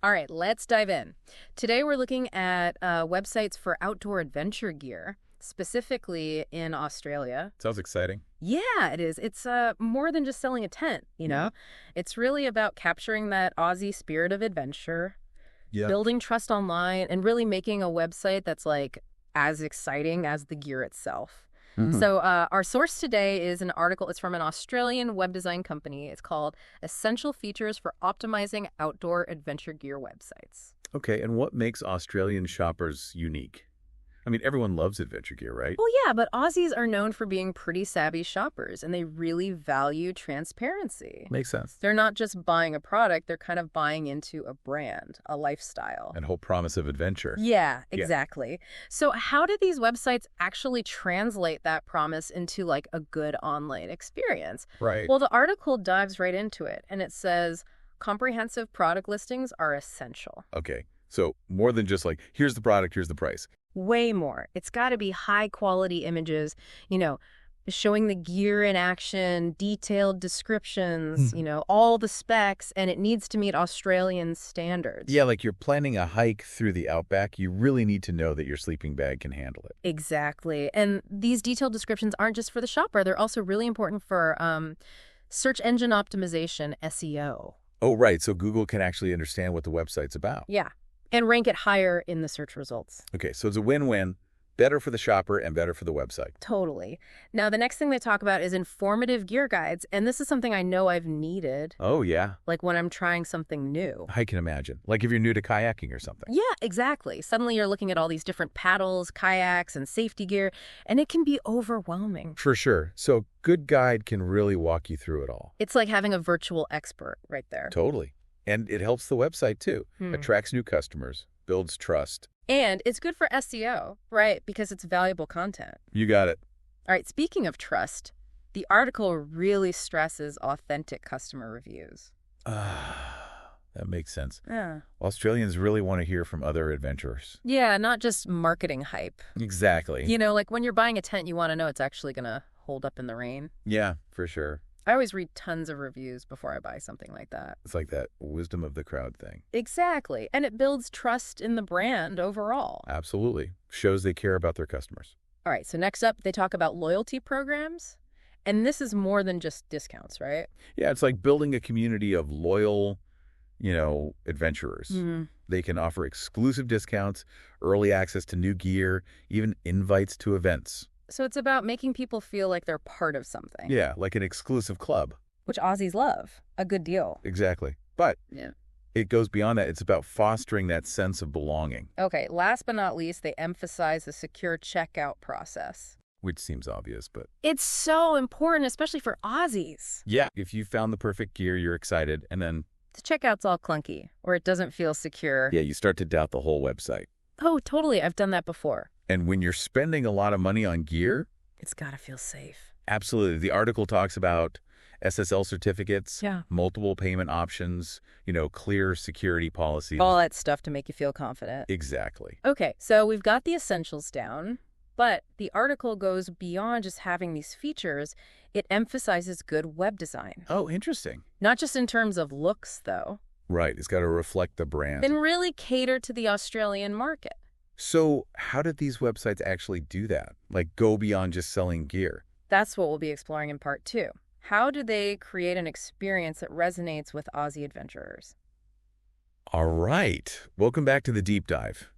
All right, let's dive in. Today we're looking at websites for outdoor adventure gear, specifically in Australia. Sounds exciting. Yeah, it is. It's more than just selling a tent, you know? It's really about capturing that Aussie spirit of adventure, Yeah. building trust online, and really making a website that's like as exciting as the gear itself. Mhm. So our source today is an article. It's from an Australian web design company. It's called Essential Features for Optimizing Outdoor Adventure Gear Websites. Okay, and what makes Australian shoppers unique? I mean, everyone loves adventure gear, right? Well, yeah, but Aussies are known for being pretty savvy shoppers, and they really value transparency. Makes sense. They're not just buying a product, they're kind of buying into a brand, a lifestyle. And whole promise of adventure. Yeah, Yeah. exactly. So how do these websites actually translate that promise into like a good online experience? Right. Well, the article dives right into it, and it says comprehensive product listings are essential. Okay, so more than just like, here's the product, here's the price. Way more. It's got to be high quality images, you know, showing the gear in action, detailed descriptions, all the specs, and it needs to meet Australian standards. Yeah, like you're planning a hike through the outback, you really need to know that your sleeping bag can handle it. Exactly. And these detailed descriptions aren't just for the shopper, they're also really important for search engine optimization, SEO. Oh, right, so Google can actually understand what the website's about. Yeah. And rank it higher in the search results. Okay, so it's a win-win, better for the shopper and better for the website. Totally. Now, the next thing they talk about is informative gear guides. And this is something I know I've needed, Oh, yeah, like when I'm trying something new. I can imagine. Like if you're new to kayaking or something. Yeah, exactly. Suddenly you're looking at all these different paddles, kayaks, and safety gear, and it can be overwhelming. For sure. So good guide can really walk you through it all. It's like having a virtual expert right there. Totally. And it helps the website too. Hmm. Attracts new customers, builds trust. And it's good for SEO, right? Because it's valuable content. You got it. All right, speaking of trust, the article really stresses authentic customer reviews. That makes sense. Yeah. Australians really want to hear from other adventurers. Yeah, not just marketing hype. Exactly. You know, like when you're buying a tent, you want to know it's actually going to hold up in the rain. Yeah, for sure. I always read tons of reviews before I buy something like that. It's like that wisdom of the crowd thing. Exactly. And it builds trust in the brand overall. Absolutely. Shows they care about their customers. All right, so next up, they talk about loyalty programs. And this is more than just discounts, right? Yeah, it's like building a community of loyal, adventurers. They can offer exclusive discounts, early access to new gear, even invites to events. So it's about making people feel like they're part of something. Yeah, like an exclusive club. Which Aussies love. A good deal. Exactly. But Yeah. it goes beyond that. It's about fostering that sense of belonging, Okay, last but not least, they emphasize the secure checkout process. which seems obvious, but It's so important, especially for Aussies. yeah, if you found the perfect gear, you're excited, and then, The checkout's all clunky, or it doesn't feel secure. yeah, you start to doubt the whole website. Oh, totally. I've done that before. And when you're spending a lot of money on gear, It's got to feel safe. absolutely. The article talks about SSL certificates, Yeah. multiple payment options, clear security policies. All that stuff to make you feel confident. Exactly. Okay, so we've got the essentials down, but the article goes beyond just having these features. It emphasizes good web design. Oh, interesting. Not just in terms of looks, though, Right. It's got to reflect the brand. and really cater to the Australian market. So how did these websites actually do that? Like go beyond just selling gear? That's what we'll be exploring in part 2. How do they create an experience that resonates with Aussie adventurers? All right. Welcome back to the deep dive.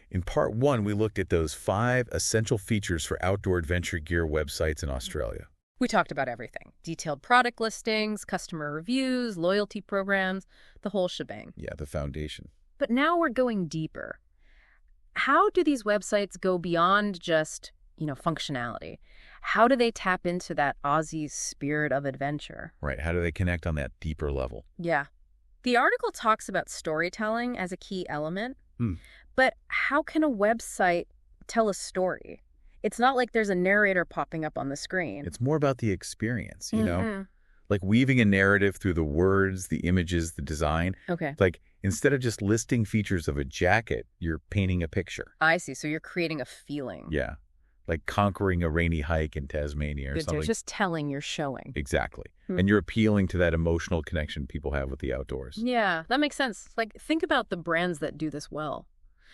In part 1, we looked at those 5 essential features for outdoor adventure gear websites in Australia. We talked about everything. Detailed product listings, customer reviews, loyalty programs, the whole shebang. Yeah, the foundation. But now we're going deeper. How do these websites go beyond just, functionality? How do they tap into that Aussie spirit of adventure? Right. How do they connect on that deeper level? Yeah. The article talks about storytelling as a key element, Hmm. but how can a website tell a story? It's not like there's a narrator popping up on the screen. It's more about the experience, Mhm. like weaving a narrative through the words, the images, the design. Okay. Like instead of just listing features of a jacket, you're painting a picture. I see. So you're creating a feeling. Yeah. like conquering a rainy hike in Tasmania or something. Just telling you're showing. Exactly. And you're appealing to that emotional connection people have with the outdoors. Yeah, that makes sense. Like, think about the brands that do this well.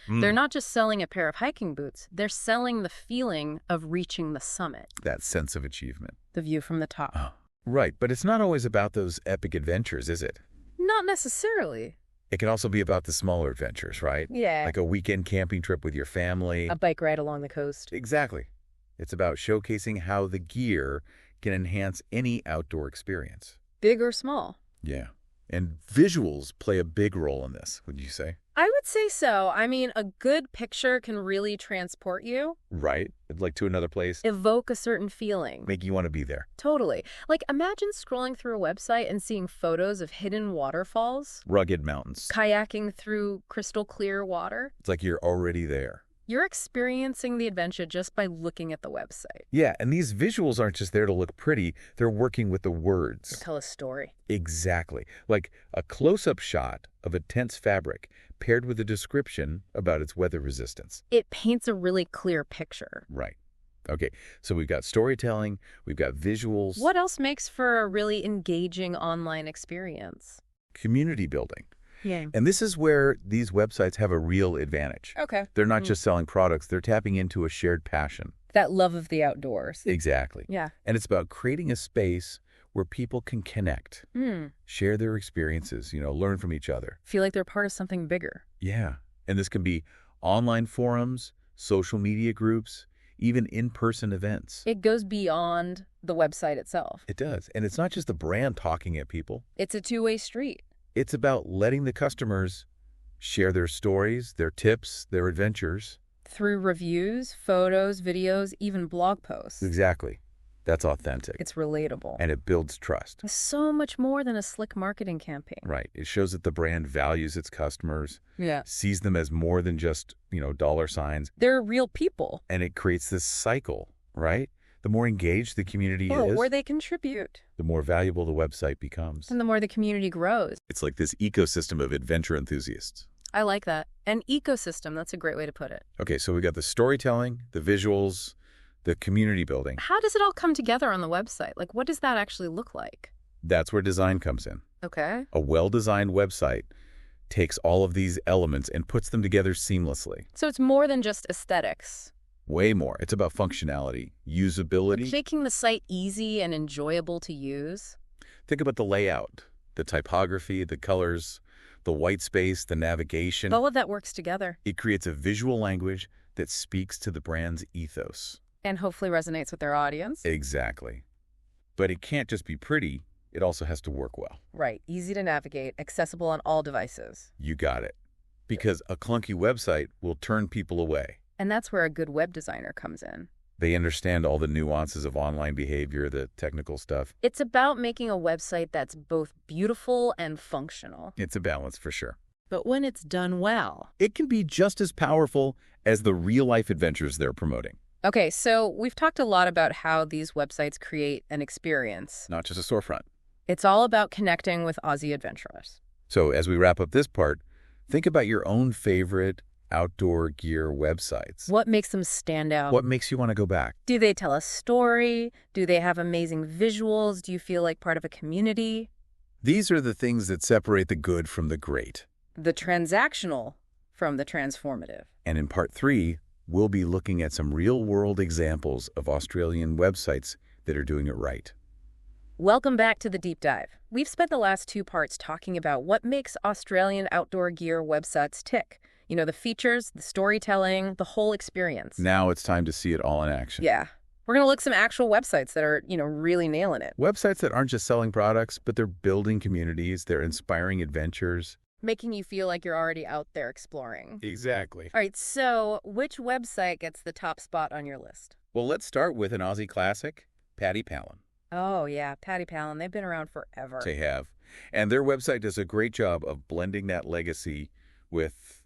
They're not just selling a pair of hiking boots. They're selling the feeling of reaching the summit. That sense of achievement. The view from the top. Oh, right. But it's not always about those epic adventures, is it? Not necessarily. It can also be about the smaller adventures, right? Yeah. Like a weekend camping trip with your family. A bike ride along the coast. Exactly. It's about showcasing how the gear can enhance any outdoor experience. Big or small. Yeah. And visuals play a big role in this, would you say? I would say so. I mean, a good picture can really transport you. Right. Like to another place. Evoke a certain feeling. Make you want to be there. Totally. Like, imagine scrolling through a website and seeing photos of hidden waterfalls. Rugged mountains. Kayaking through crystal clear water. It's like you're already there. You're experiencing the adventure just by looking at the website. Yeah, and these visuals aren't just there to look pretty. They're working with the words. Tell a story. Exactly. Like a close-up shot of a tense fabric paired with a description about its weather resistance. It paints a really clear picture. Right. Okay, so we've got storytelling, we've got visuals. What else makes for a really engaging online experience? Community building. Yeah. And this is where these websites have a real advantage. Okay. They're not just selling products, they're tapping into a shared passion. That love of the outdoors. Exactly. Yeah. And it's about creating a space where people can connect, share their experiences, learn from each other. Feel like they're part of something bigger. Yeah. And this can be online forums, social media groups, even in-person events. It goes beyond the website itself. It does. And it's not just the brand talking at people. It's a two-way street. It's about letting the customers share their stories, their tips, their adventures. Through reviews, photos, videos, even blog posts. Exactly. That's authentic. It's relatable. And it builds trust. It's so much more than a slick marketing campaign. Right. It shows that the brand values its customers, Yeah. sees them as more than just, dollar signs. They're real people. And it creates this cycle, right? The more engaged the community is, where they contribute. the more valuable the website becomes. And the more the community grows. It's like this ecosystem of adventure enthusiasts. I like that. An ecosystem, that's a great way to put it. Okay, so we got the storytelling, the visuals, the community building. How does it all come together on the website? Like, what does that actually look like? That's where design comes in. Okay. A well-designed website takes all of these elements and puts them together seamlessly. So it's more than just aesthetics. Way more. It's about functionality, usability. Making the site easy and enjoyable to use. Think about the layout, the typography, the colors, the white space, the navigation. All of that works together. It creates a visual language that speaks to the brand's ethos. And hopefully resonates with their audience. Exactly. But it can't just be pretty. It also has to work well. Right. Easy to navigate, accessible on all devices. You got it. Because a clunky website will turn people away. And that's where a good web designer comes in. They understand all the nuances of online behavior, the technical stuff. It's about making a website that's both beautiful and functional. It's a balance for sure. But when it's done well. It can be just as powerful as the real-life adventures they're promoting. Okay, so we've talked a lot about how these websites create an experience. Not just a storefront. It's all about connecting with Aussie adventurers. So as we wrap up this part, think about your own favorite outdoor gear websites. What makes them stand out? What makes you want to go back? Do they tell a story? Do they have amazing visuals? Do you feel like part of a community? These are the things that separate the good from the great. The transactional from the transformative. And in part 3, we'll be looking at some real-world examples of Australian websites that are doing it right. Welcome back to the deep dive. We've spent the last 2 parts talking about what makes Australian outdoor gear websites tick. The features, the storytelling, the whole experience. Now it's time to see it all in action. Yeah. We're going to look at some actual websites that are, really nailing it. Websites that aren't just selling products, but they're building communities, they're inspiring adventures. Making you feel like you're already out there exploring. Exactly. All right, so which website gets the top spot on your list? Well, let's start with an Aussie classic, Paddy Palin. Oh, yeah, Paddy Palin. They've been around forever. They have. And their website does a great job of blending that legacy with,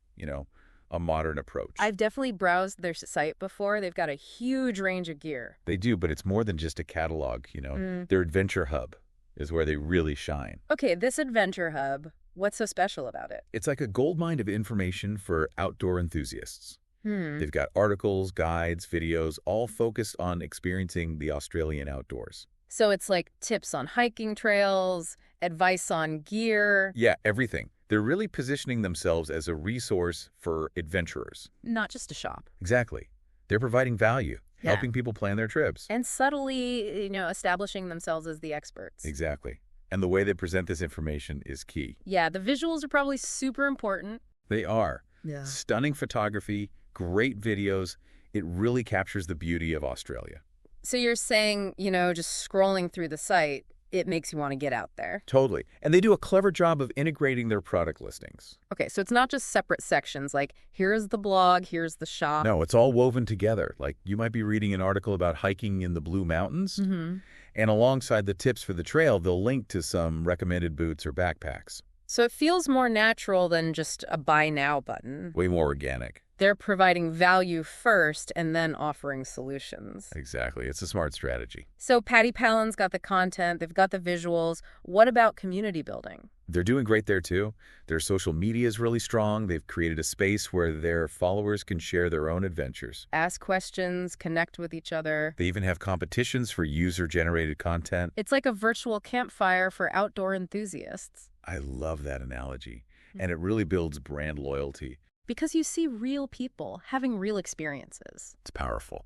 a modern approach. I've definitely browsed their site before. They've got a huge range of gear. They do, but it's more than just a catalog, Their adventure hub is where they really shine. Okay, this adventure hub, what's so special about it? It's like a goldmine of information for outdoor enthusiasts. They've got articles, guides, videos, all focused on experiencing the Australian outdoors. So it's like tips on hiking trails, advice on gear. Yeah, everything. They're really positioning themselves as a resource for adventurers. Not just a shop. Exactly. They're providing value, Yeah. helping people plan their trips. And subtly, establishing themselves as the experts. Exactly. And the way they present this information is key. Yeah, the visuals are probably super important. They are. Yeah. Stunning photography, great videos. It really captures the beauty of Australia. So you're saying, just scrolling through the site, it makes you want to get out there. Totally. And they do a clever job of integrating their product listings. Okay, so it's not just separate sections like here's the blog, here's the shop. No, it's all woven together. Like you might be reading an article about hiking in the Blue Mountains, and alongside the tips for the trail, they'll link to some recommended boots or backpacks. So it feels more natural than just a buy now button. Way more organic. They're providing value first and then offering solutions. Exactly. It's a smart strategy. So Paddy Palin's got the content, they've got the visuals. What about community building? They're doing great there too. Their social media is really strong. They've created a space where their followers can share their own adventures. Ask questions, connect with each other. They even have competitions for user-generated content. It's like a virtual campfire for outdoor enthusiasts. I love that analogy. And it really builds brand loyalty. Because you see real people having real experiences. It's powerful.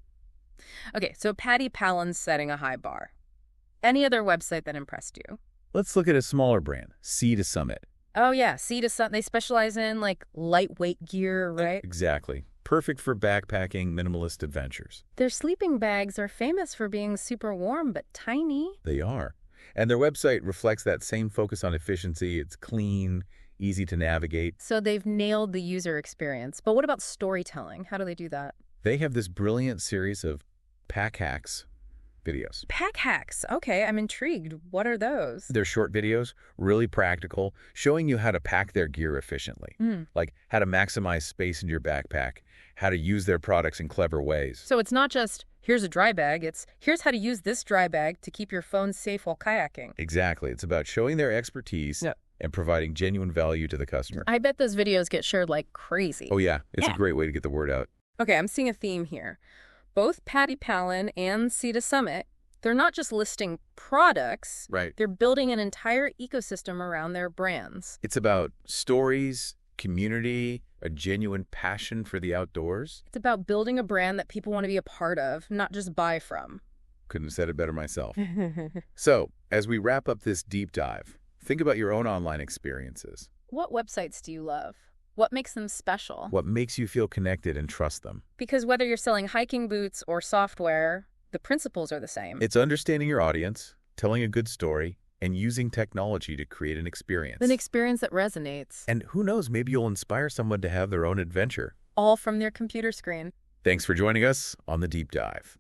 Okay, so Paddy Palin's setting a high bar. Any other website that impressed you? Let's look at a smaller brand, Sea to Summit. Oh yeah, Sea to Summit. They specialize in lightweight gear, right? Exactly. Perfect for backpacking, minimalist adventures. Their sleeping bags are famous for being super warm but tiny. They are. And their website reflects that same focus on efficiency. It's clean, easy to navigate. So they've nailed the user experience. But what about storytelling? How do they do that? They have this brilliant series of pack hacks videos. Pack hacks. Okay, I'm intrigued. What are those? They're short videos, really practical, showing you how to pack their gear efficiently. Like how to maximize space in your backpack, how to use their products in clever ways. So it's not just, here's a dry bag. It's, here's how to use this dry bag to keep your phone safe while kayaking. Exactly. It's about showing their expertise and providing genuine value to the customer. I bet those videos get shared like crazy. Oh, yeah. It's a great way to get the word out. Okay, I'm seeing a theme here. Both Paddy Palin and Sea to Summit, they're not just listing products. Right. They're building an entire ecosystem around their brands. It's about stories, community, a genuine passion for the outdoors. It's about building a brand that people want to be a part of, not just buy from. Couldn't have said it better myself. So, as we wrap up this deep dive, think about your own online experiences. What websites do you love? What makes them special? What makes you feel connected and trust them? Because whether you're selling hiking boots or software, the principles are the same. It's understanding your audience, telling a good story, and using technology to create an experience. An experience that resonates. And who knows, maybe you'll inspire someone to have their own adventure. All from their computer screen. Thanks for joining us on The Deep Dive.